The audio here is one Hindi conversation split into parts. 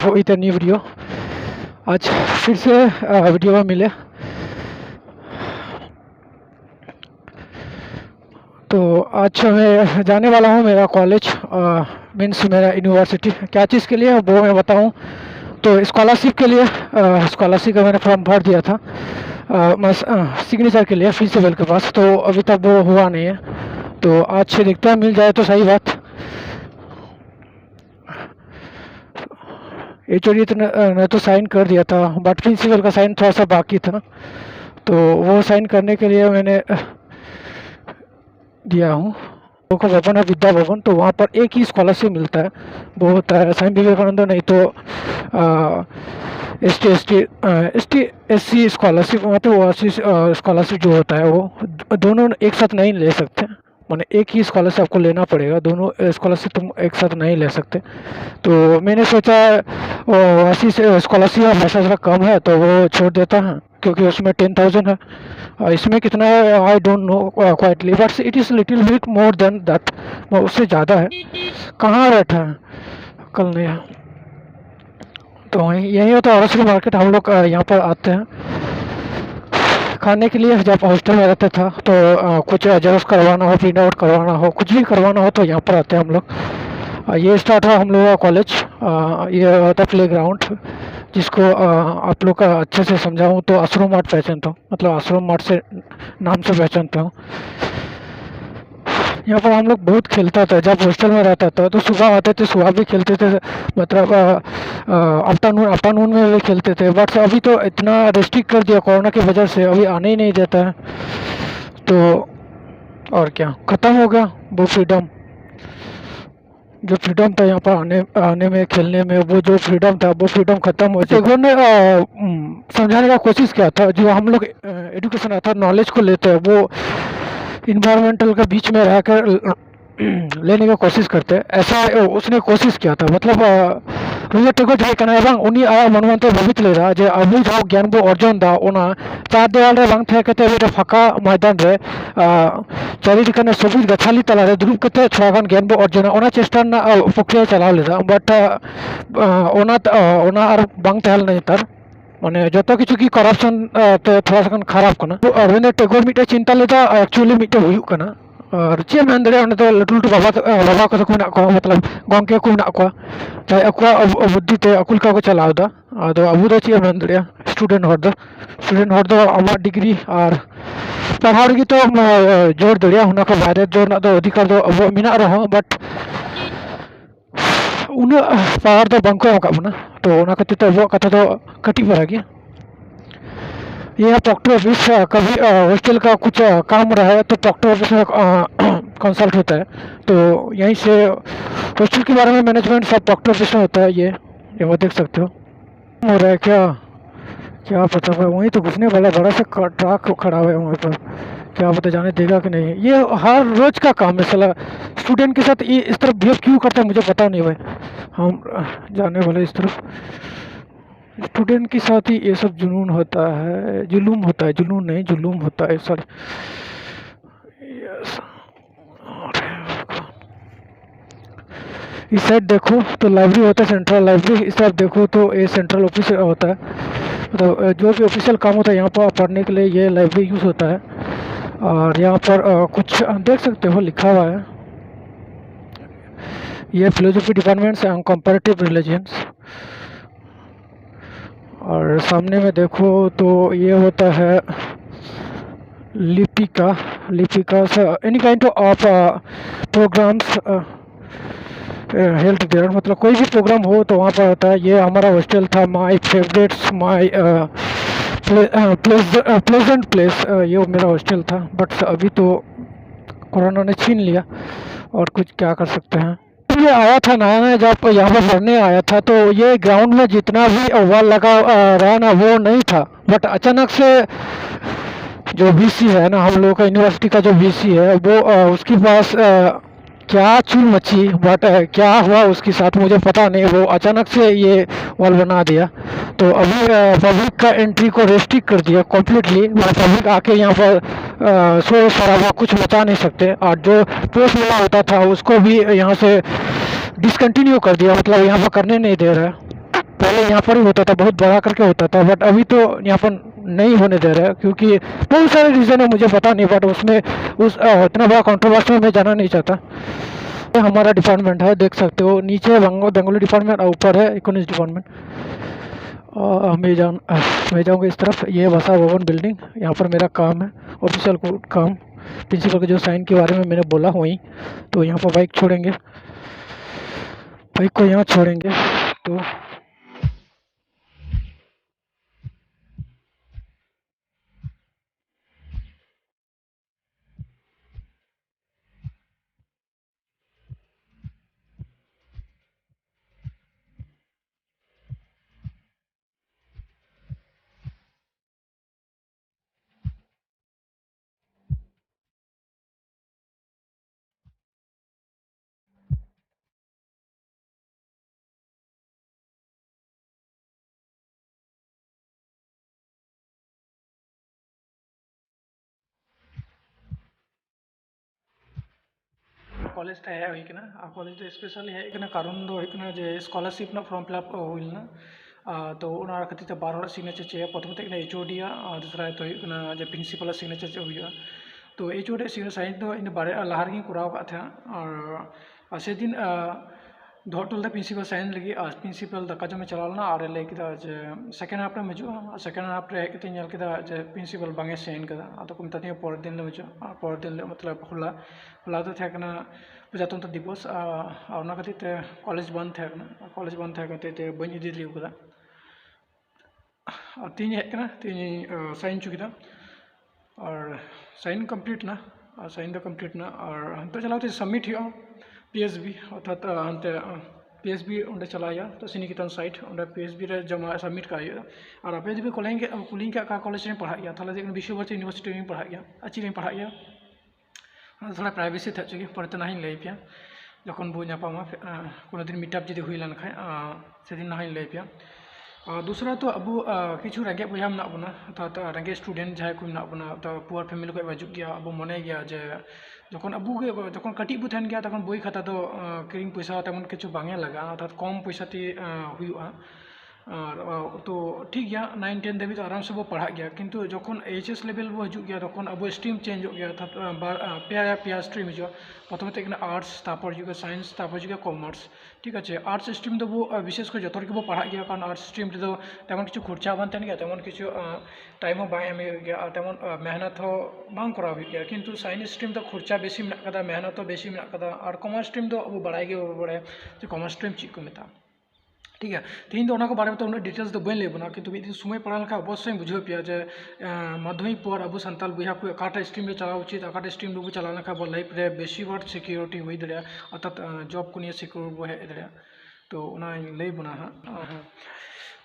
वो इतनी न्यू वीडियो आज फिर से वीडियो में मिले। तो आज मैं जाने वाला हूँ मेरा कॉलेज मीन्स मेरा यूनिवर्सिटी। क्या चीज़ के लिए वो मैं बताऊँ। तो स्कॉलरशिप के लिए स्कॉलरशिप का मैंने फॉर्म भर दिया था मैं सिग्नेचर के लिए प्रिंसिपल के पास। तो अभी तक वो हुआ नहीं है, तो आज से देखते हैं मिल जाए तो सही बात। एचओडी ने तो साइन कर दिया था, बट प्रिंसिपल का साइन थोड़ा सा बाकी था ना, तो वो साइन करने के लिए मैंने दिया हूँ। को भवन है विद्या भवन, तो वहाँ पर एक ही स्कॉलरशिप मिलता है, वो होता है स्वामी विवेकानंद, नहीं तो एस सी स्कॉलरशिप। मतलब ओवरसी स्कॉलरशिप जो होता है वो दोनों एक साथ नहीं ले सकते, माने एक ही स्कॉलरशिप आपको लेना पड़ेगा, दोनों स्कॉलरशिप तुम एक साथ नहीं ले सकते। तो मैंने सोचा ओवरसी स्कॉलरशिप का पैसा थोड़ा कम है तो वो छोड़ देता है, क्योंकि उसमें 10,000 है। इसमें कितना है I don't know quietly, but it is little bit more than that, उससे ज़्यादा है। कहाँ बैठा है कल नहीं है, तो यही होता है औरसरी मार्केट। हम लोग यहाँ पर आते हैं खाने के लिए। जब हॉस्टल में रहते था तो कुछ जेरॉक्स करवाना हो, प्रिंट आउट करवाना हो, कुछ भी करवाना हो तो यहाँ पर आते हैं हम लोग। ये स्टार्ट हुआ हम लोग का कॉलेज। ये होता है प्ले ग्राउंड, जिसको आप लोग का अच्छे से समझाऊँ तो आश्रम मार्ट पहचानता हूँ, मतलब आश्रम मार्ट से नाम से पहचानता हूँ। यहाँ पर हम लोग बहुत खेलता था जब हॉस्टल में रहता था, तो सुबह आते थे, सुबह भी खेलते थे, मतलब आफ्टरनून में भी खेलते थे। बट अभी तो इतना रेस्ट्रिक्ट कर दिया कोरोना की वजह से, अभी आने ही नहीं देता है। तो और क्या, ख़त्म हो गया वो फ्रीडम, जो फ्रीडम था यहाँ पर आने में, खेलने में, वो जो फ्रीडम था वो फ्रीडम ख़त्म हो गया। एक ने समझाने का कोशिश किया था, जो हम लोग एजुकेशन आता नॉलेज को लेते हैं, वो इन्वायरमेंटल के बीच में रहकर लेने की कोशिश करते हैं, ऐसा उसने कोशिश किया था। मतलब टेको जो कहना है उन्हीं आया मनमंत्र भावित लेदा जे अबू जो ज्ञान बो अर्जन दा ओना चार देवाल रे बांग थे कहते वे फाका मैदान रे चारिदिके सब्ज गाछाली तला रे दुरुब कते थोड़ा गान ज्ञान बो अर्जन ओना चेष्टा ना प्रक्रिया चलाव लेदा। बट ओना आर बांग तहल नहीं तार, माने जो किछु की करप्शन ते थोड़ा सा खराब करना। तो रविंद्र टैगोर मिटे चिंता लेदा एक्चुअली मिटे हुयुक करना। और चे मेन दड़े तो लटू लटू बाबा को मेना को, मतलब गंके को मेना को चाहे अको बुद्धि ते अकुल का को चलावदा। आदो अबू दो चे मेन दड़े स्टूडेंट हर दो आमा डिग्री और पढ़ाव रही तो जोर दड़िया हुना को बाहर जोर ना दो अधिकार दो अब मेना रहो, बट उन पावर दो बंको एम काबना। तो उना खातिर तो अब कथा दो कटी पड़ा गया। यह प्रॉक्टर ऑफिस कभी हॉस्टल का कुछ काम रहा है तो प्रॉक्टर ऑफिस में कंसल्ट होता है, तो यहीं से हॉस्टल के बारे में मैनेजमेंट सब प्रॉक्टर ऑफिस में होता है। ये वो देख सकते हो। हो रहा है क्या पता है, वहीं तो घुसने वाला बड़ा सा ट्रक खड़ा हुआ है वहाँ पर, क्या पता जाने देगा कि नहीं। ये हर रोज का काम है साला, स्टूडेंट के साथ ये इस तरफ बिहेव क्यों करता है मुझे पता नहीं भाई। हम जाने वाले इस तरफ, स्टूडेंट के साथ ही ये सब जुनून होता है, जुलूम होता है, जुनून नहीं जुलूम होता है सर। यस, इस साइड देखो तो लाइब्रेरी होता है, सेंट्रल लाइब्रेरी। इस तरफ देखो तो ये सेंट्रल ऑफिस होता है, मतलब जो भी ऑफिशियल काम होता है यहाँ पर पढ़ने के लिए ये लाइब्रेरी यूज़ होता है। और यहाँ पर कुछ देख सकते हो लिखा हुआ है, ये philosophy departments and comparative religions. और सामने में देखो तो ये होता है Lipika any kind of programs held there, मतलब कोई भी प्रोग्राम हो तो वहाँ पर होता है। ये हमारा हॉस्टल था, my favourites, my pleasant place, ये मेरा हॉस्टल था। बट अभी तो कोरोना ने छीन लिया, और कुछ क्या कर सकते हैं। ये आया था नया जब यहाँ पर पढ़ने आया था, तो ये ग्राउंड में जितना भी वॉल लगा रहा ना वो नहीं था। बट अचानक से जो वीसी है ना, हम लोगों का यूनिवर्सिटी का जो वीसी है वो उसके पास क्या चूल मची, बट क्या हुआ उसके साथ मुझे पता नहीं, वो अचानक से ये वॉल बना दिया। तो अभी पब्लिक का एंट्री को रेस्ट्रिक्ट कर दिया कम्प्लीटली, पब्लिक आके यहाँ पर शोर शराबा कुछ मचा नहीं सकते। और जो प्रेस मेला होता था उसको भी यहाँ से डिसकंटिन्यू कर दिया, मतलब यहाँ पर करने नहीं दे रहा है। पहले यहाँ पर ही होता था, बहुत बड़ा करके होता था, बट अभी तो यहाँ पर नहीं होने दे रहा है क्योंकि बहुत सारे रीज़न है, मुझे पता नहीं, बट उसमें इतना बड़ा कंट्रोवर्सी में मैं जाना नहीं चाहता। ये हमारा डिपार्टमेंट है, देख सकते हो, नीचे बेंगोली डिपार्टमेंट और ऊपर है इकोनॉमिक्स डिपार्टमेंट। मैं जाऊँगा इस तरफ, ये भाषा भवन बिल्डिंग, यहाँ पर मेरा काम है, ऑफिशियल काम, प्रिंसिपल के जो साइन के बारे में मैंने बोला वहीं। तो यहाँ पर बाइक छोड़ेंगे, बाइक को यहाँ छोड़ेंगे। तो कॉलेज तो है हुई ना, कॉलेज तो स्पेशल है कारण दो जे स्कॉलरशिप ना फॉर्म फिलअप हुईना। तो उना खातिर ते बार हर सिग्नेचर चाहिए, प्रथम ते एच ओ डी दूसरा तो जे प्रिंसिपल सिग्नेचर हुआ। तो एच ओ डी साइन तो इन बारे लहा रही कराव का था, और से दिन दोटल प्रिंसिपल साइन लगे, प्रिंसिपल दाका जमे चलाना और लैक जे सेकेंड हाफ में हजूँ, सेकेंड हाफ हेल्के जे प्रिंसिपल बांगे साइन का, तो को मत पर दिन हजू, पर दिन मतलब होला होला तो थे प्रजातंत्र दिवस, और खातिर कॉलेज बंद थे, कॉलेज बंद थे बी इदी का। तीन हेकना तीन साइन चुकीदा और साइन कंप्लीट ना, साइन दो कंप्लीट ना, और हंते चलाते सबमिट हो PSB अर्थात हंते PSB उन्हें चलाया तो सिनिकितन साइट उन्हें PSB रे जमा सबमिट का और आप भी कोलेंगे कुलिंग का कॉलेज में पढ़ा गया थाला विश्वभारती यूनिवर्सिटी में पढ़ा गया, अच्छी में पढ़ा गया, थोड़ा प्राइवेसी था चुकी पढ़ते ना लै पे जखन बो नापामा कोनो दिन मीटअप जी हुई लेन से दिन ना लै पे। दूसरा तो अब किछु रेंगे बया मे बना अर्थात रेंगे स्टूडेंट जहाँ को बना तो पुअर फैमिली को हजू गया, अब मने गया जे जखन अब जखन कटी बो तहन गया तखन बई खाता तो किरिंग पैसा तेमन किछु बांगे लगा, अर्थात कम पैसा ती हुआ। तो ठीक गया 9 10 धाबी तो आराम से वो पढ़ा गया, किंतु जखन HS लेवल वो हजू गया तखन अब स्ट्रीम चेंज हो गया, अर्थात पे स्ट्रीम हजू प्रथम आर्ट्स तापर हजू साइंस तापर हजू कॉमर्स। ठीक है, आर्ट्स स्ट्रीम तो वो विशेष कर जो को पढ़ा गया कारण आर्ट्स स्ट्रीम तो तेमन किछु खर्चा बान तहन गया, तेमन किछु टाइम बाय एम गया, तेमन मेहनत हो बांग करा गया, किंतु साइंस स्ट्रीम तो खर्चा बेसी मेना कदा, मेहनत तो बेसी मेना कदा, और कॉमर्स स्ट्रीम तो अब बड़ाई गे बड़े कॉमर्स स्ट्रीम चीज को मेता। ठीक है, तीन तो बारे में तो उन्हें डिटेल्स तो बी लेबना, किंतु मिद दिन समय पढ़ा लेखा अवश्य बुझे पे जे माध्यमिक पर अब सानताल बहा को अकाटा स्ट्रीम रे चला उचित, अकाटा स्ट्रीम रे चला लेखा लाइफ रे बेसी बार सिक्योरिटी हुई दड़ा, अर्थात जॉब को नहीं सिक्योर बो हेज दड़ा। तो लई बना हाँ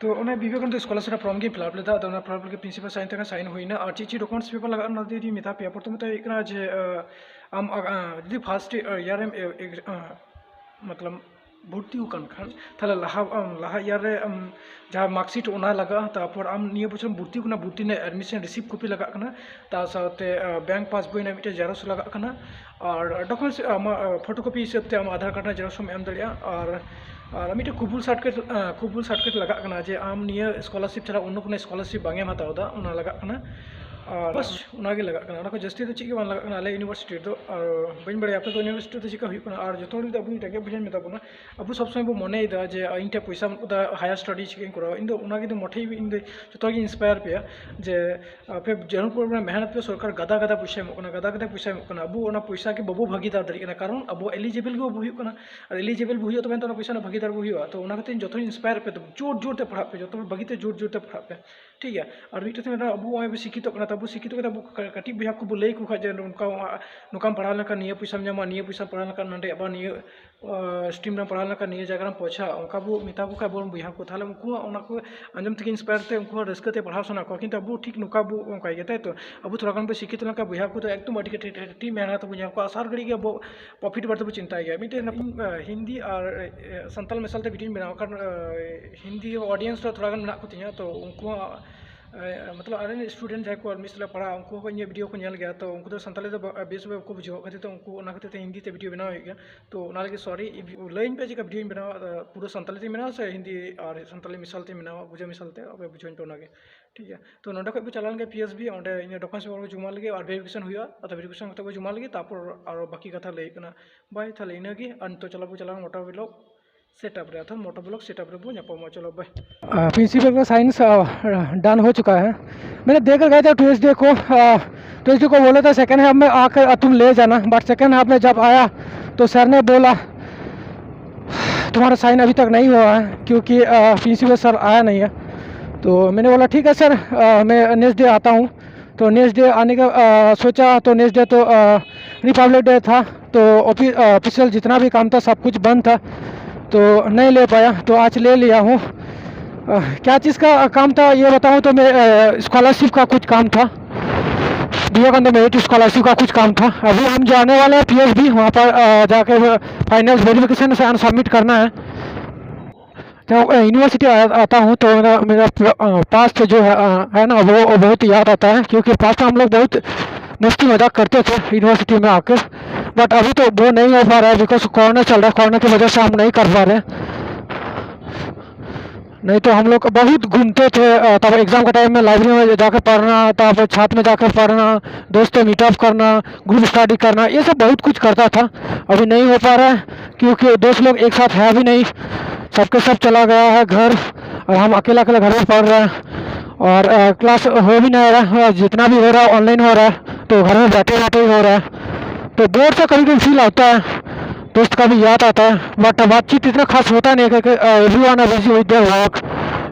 तो विवेकानंद स्कॉलरशिप फॉर्म की फिलअप लेदा, तो फॉर्म के प्रिंसिपल साइन तक साइन हुई ना, और ची डॉक्यूमेंट्स पेपर लगा दी मेता पे प्रथम तो जे आम जी फर्स्ट ईयर मतलब भर्ती खान ताहले लहा ईयर रे जहाँ मार्कशीट लगा, तारपर आम निये बछर भर्ती भर्ती एडमिशन रिसीव कॉपी लगा साथे बैंक पासबुक मिट्टे जेरक्स लगा, और डॉक्यूमेंट्स फोटो कॉपी हिसाब से आम आधार कार्ड जेरक्स एम दड़िया, और मिट्टे कबूल सर्टिफिकेट लगा जे आम निये स्कॉलरशिप छाड़ा अन्य कोनो स्कॉलरशिप बांगे हतावदा लगा, और बस उनागे लगा को जस्ती तो चीज लगा आले यूनिवर्सिटी तो, और बी बड़े आप यूनिवर्सिटी तो चिका और जो अब रेंगे बुझे मेताबना अब सब समय मने जे इन टे पैसा हायर स्टडी चिकें करा इन मठे इन जो इंस्पायर पे जे पे जरूर मेहनत पे सरकार गदा गदा पैसा गदा गदा पैसा अब पैसा के बाबू भागीदार दाड़ी कारण अब एलिजिबल और एलिजिबल हो तब पैसा भागीदार हो, तो जो इंस्पायर पे तो जोर जोर ते पढ़ा पे जो बगीते जोर जोर ते पढ़ा पे। ठीक है, और मिट्टे अब शिक्षित अब शिक्षित अब कटी बहा को लई को खाजे नुका पढ़ा लेका निये पैसा नामा, निये पैसा पढ़ा लेका नंदे अब निये स्ट्रीम पढ़ा लेका निये जगह पहुँचा उनका बो मेता को खा बोन बहा को ताहले उनको आंजम तक इंस्पायर ते उनको रस्कते पढ़ा सना को, किंतु अब ठीक नुका बो उनका गए तो अब थोड़ा गान शिक्षित लेका बहा को तो एकदम अड़ी मेहनत बो को आसार घड़ी अब प्रॉफिट बढ़ते बो चिंता गया मिट्टे हिंदी और सानताल मेसालते वीडियो बनाओ कारण हिंदी ऑडियंस तो थोड़ा गान मेना को तिया, तो उनको मतलब अरे स्टूडेंट जहाँ को मिस पढ़ा उनको इन वीडियो को नेल गया तो उनको सानी बेस को बुझे खातिर तो उनको खातिर हिंदी ते वीडियो बनाव गया तो लगे सॉरी लैन पे चेका वीडियो बनावा पूरा सानी बनावा से हिंदी और सानी मिसालते बनावा बुझे मिसालते अब बुझे पे ठीक है तो नोडे खो चलान गए PSB अंडे डॉक्यूमेंट्स को जुमा लगे और वेरिफिकेशन हुआ वेरिफिकेशन को जुमा लगे और बाकी कथा लैना बाय थाले इनगे तो चला मोटा ब्लॉग सेटअप रहा था मोटो ब्लॉग सेटअप रे वो चलो बाय। प्रिंसिपल का साइंस डन हो चुका है। मैंने देकर गया था ट्यूसडे को बोला था सेकंड हाफ में आकर तुम ले जाना, बट सेकंड हाफ में जब आया तो सर ने बोला तुम्हारा साइन अभी तक नहीं हुआ है क्योंकि प्रिंसिपल सर आया नहीं है। तो मैंने बोला ठीक है सर, मैं नेक्स्ट डे आता हूँ। तो नेक्स्ट डे आने का सोचा तो नेक्स्ट डे तो रिपब्लिक डे था तो ऑफिशियल जितना भी काम था सब कुछ बंद था तो नहीं ले पाया, तो आज ले लिया हूँ। क्या चीज़ का काम था ये बताऊँ तो मैं स्कॉलरशिप का कुछ काम था, विवेकानंद मेरिट स्कॉलरशिप का कुछ काम था। अभी हम जाने वाले हैं PSB, वहाँ पर जाकर फाइनल वेरिफिकेशन से सबमिट करना है। जब यूनिवर्सिटी आता हूँ तो मेरा पास्ट जो है ना वो बहुत याद आता है क्योंकि पास्ट में हम लोग बहुत मस्ती मजाक करते थे यूनिवर्सिटी में आकर, बट अभी तो वो नहीं हो पा रहा है बिकॉज कोरोना चल रहा है। कोरोना की वजह से हम नहीं कर पा रहे हैं, नहीं तो हम लोग बहुत घूमते थे। तब एग्ज़ाम का टाइम में लाइब्रेरी में जाकर पढ़ना, तब छात्र में जाकर पढ़ना, दोस्तों मीटअप करना, ग्रुप स्टडी करना, ये सब बहुत कुछ करता था। अभी नहीं हो पा रहा है क्योंकि दोस्त लोग एक साथ है भी नहीं, सबके सब चला गया है घर और हम अकेला घर में पढ़ रहे हैं और क्लास हो भी नहीं रहा है, जितना भी हो रहा है ऑनलाइन हो रहा है तो घर में बैठे बैठे ही हो रहा है। तो बोर्ड से कभी कभी फील आता है, दोस्त का भी याद आता है, बट बातचीत इतना खास होता नहीं है क्योंकि everyone are busy with their work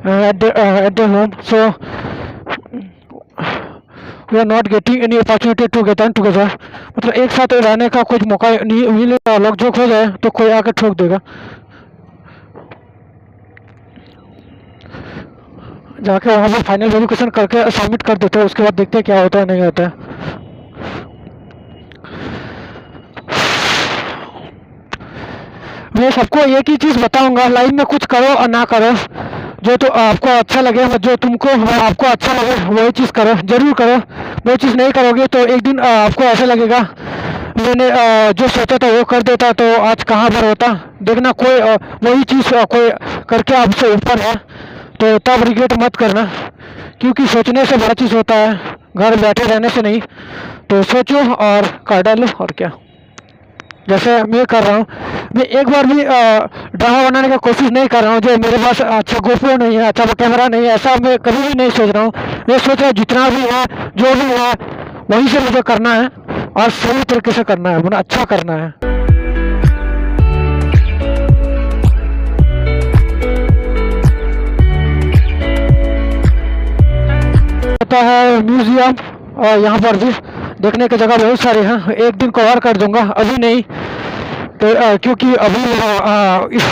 at the home, so we are not getting any opportunity to get together. मतलब एक साथ रहने का कुछ मौका नहीं मिलेगा, लोग जोक हो जाए तो कोई आकर ठोक देगा। जाके वहाँ पर फाइनल वेरिफिकेशन करके सबमिट कर देते हैं, उसके बाद देखते हैं क्या होता है नहीं होता है। मैं सबको एक ही चीज़ बताऊंगा, लाइफ में कुछ करो और ना करो, जो तो आपको अच्छा लगे, जो तुमको आपको अच्छा लगे वही चीज़ करो, जरूर करो। वो चीज़ नहीं करोगे तो एक दिन आपको ऐसा लगेगा मैंने जो सोचा था वो कर देता तो आज कहाँ पर होता। देखना कोई वही चीज़ कोई करके आपसे ऊपर है तो तब रिग्रेट मत करना, क्योंकि सोचने से बड़ा चीज़ होता है, घर बैठे रहने से नहीं। तो सोचो और कर डालो, और क्या। जैसे मैं कर रहा हूँ, मैं एक बार भी ड्रामा बनाने की कोशिश नहीं कर रहा हूँ जो मेरे पास अच्छा गोप्रो नहीं है, अच्छा कैमरा नहीं है, ऐसा मैं कभी भी नहीं सोच रहा हूँ। मैं सोच रहा हूँ जितना भी है जो भी है वहीं से मुझे करना है और सही तरीके से करना है, मुझे अच्छा करना है। होता है म्यूजियम, और यहाँ पर भी देखने की जगह बहुत सारे हैं, एक दिन कवर कर दूंगा, अभी नहीं तो क्योंकि अभी इस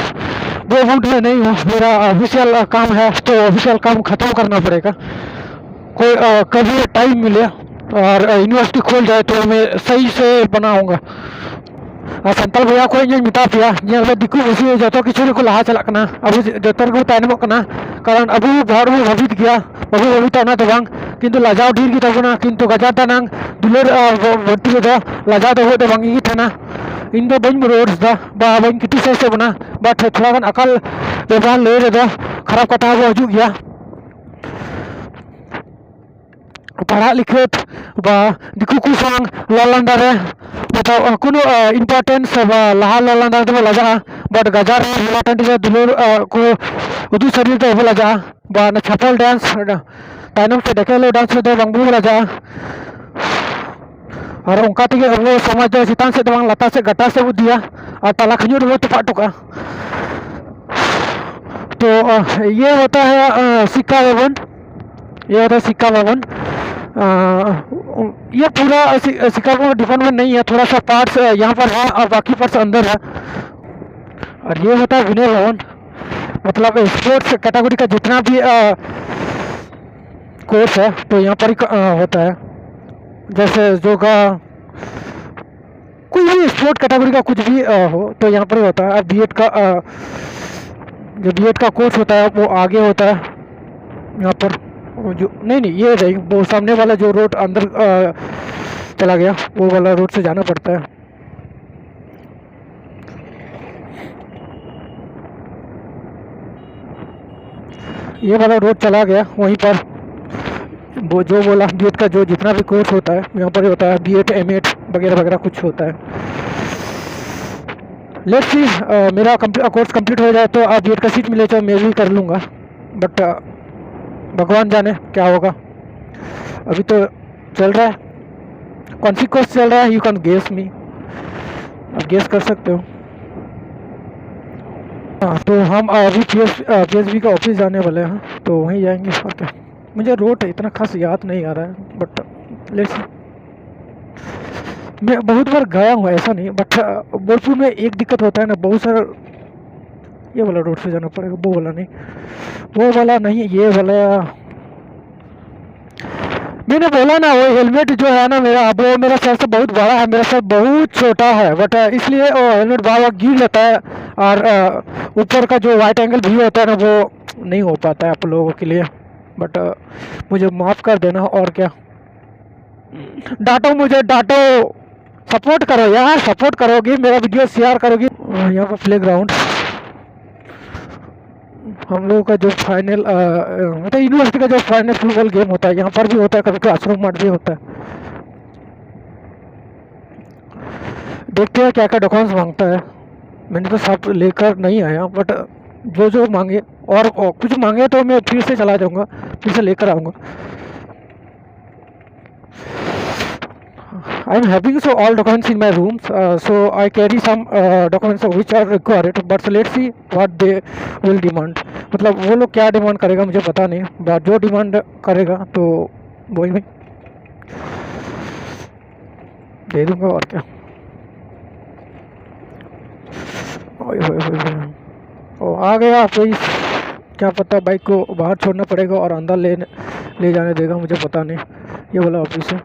वो मूड में नहीं हूँ। मेरा ऑफिशियल काम है तो ऑफिशियल काम ख़त्म करना पड़ेगा। कोई कभी टाइम मिले और यूनिवर्सिटी खोल जाए तो मैं सही से बनाऊँगा। संताल भैया को इन मिता पे दिक्कू बसी जो किसी को लहा चलना अब जो को तैनमों कारण अब घर में भवित गया बाबू भवित तो बांग किंतु लाजाव ढेर की तबना किंतु गजा तनांग दुलर भर्ती दो लाजा दो तो बांगी थाना इन दो बन रोड्स दा बा बन क्रिटिसाइज से बना बट थोड़ा गन अकाल व्यवहार ले रे खराब कथा हजू गया पढ़ा लिखत बा दिकू को संग ललांडा रे मतलब कोनो इम्पोर्टेंस लहा ललांडा तो लगा बट गजार इम्पोर्टेंट जो दुलर को उदू शरीर तो लगा बा न छपल डांस ताइनम से देखेलो डांस में बांगबू लगा और उनका तेगे अब समाज दो चितान से बांग लता से गटा से उदिया और तला खजूर वो टपा टुका। तो ये होता है सिक्का भवन, ये होता है सिक्का भवन। ये पूरा सिक्का भवन डिपार्टमेंट नहीं है, थोड़ा सा पार्ट्स यहाँ पर है और बाकी पार्ट्स अंदर है। और ये होता है विनय भवन, मतलब स्पोर्ट्स कैटेगरी का जितना भी कोर्स है तो यहाँ पर ही होता है। जैसे योगा कोई भी स्पोर्ट कैटेगरी का कुछ भी हो तो यहाँ पर ही होता है। बीएड का जो बीएड का कोर्स होता है वो आगे होता है यहाँ पर। वो जो नहीं नहीं ये रही, वो सामने वाला जो रोड अंदर चला गया, वो वाला रोड से जाना पड़ता है। ये वाला रोड चला गया वहीं पर। वो जो बोला बीएड का जो जितना भी कोर्स होता है यहाँ पर होता है, बीएड एमएड वगैरह वगैरह कुछ होता है। लेट्स सी, मेरा कोर्स कंप्लीट हो जाए तो आप बीएड का सीट मिले तो मैं भी कर लूँगा, बट भगवान जाने क्या होगा। अभी तो चल रहा है, कौन सी कोर्स चल रहा है, यू कैन गेस मी, आप गेस कर सकते हो। हाँ तो हम अभी पीएसबी का ऑफिस जाने वाले हैं, तो वहीं जाएंगे। और क्या, मुझे रोड इतना खास याद नहीं आ रहा है, बट लेट्स, मैं बहुत बार गया हूँ ऐसा नहीं, बट बोलपुर में एक दिक्कत होता है ना, बहुत सारा ये वाला रोड से जाना पड़ेगा, वो वाला नहीं, वो वाला नहीं, ये वाला। मैंने बोला ना, वो हेलमेट जो है ना मेरा, वो मेरा सर से बहुत बड़ा है, मेरा सर बहुत छोटा है, बट इसलिए वो हेलमेट बार बार गिर जाता है, और ऊपर का जो वाइट एंगल व्यू होता है ना वो नहीं हो पाता है आप लोगों के लिए, बट मुझे माफ़ कर देना। और क्या, डांटो मुझे, डांटो, सपोर्ट करो यार, सपोर्ट करोगी, मेरा वीडियो शेयर करोगी। यहाँ पर प्ले ग्राउंड, हम लोगों का जो फाइनल मतलब यूनिवर्सिटी का जो फाइनल फुटबॉल गेम होता है यहाँ पर भी होता है, कभी क्लासरूम मार्ट भी होता है। देखते हैं क्या क्या डॉक्यूमेंट्स मांगता है। मैंने तो सब लेकर नहीं आया, बट जो जो मांगे और कुछ मांगे तो मैं फिर से चला जाऊँगा, फिर से लेकर आऊँगा। I am having so all documents in my room, so I carry some documents which are required, but let's see what they will demand। मतलब वो लोग क्या डिमांड करेगा मुझे पता नहीं, बट जो डिमांड करेगा तो वही मैं दे दूंगा। और क्या, ओए होए होए होए। ओ आ गया कोई, क्या पता बाइक को बाहर छोड़ना पड़ेगा और अंदर ले जाने देगा, मुझे पता नहीं। ये वाला ऑफिस है,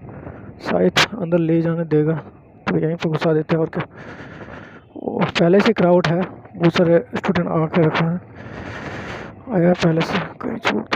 शायद अंदर ले जाने देगा, तो यहीं पर घुसा देते हैं। और क्या, वो पहले से क्राउड है, बहुत सारे स्टूडेंट आके रखा है, आया पहले से, कहीं छूट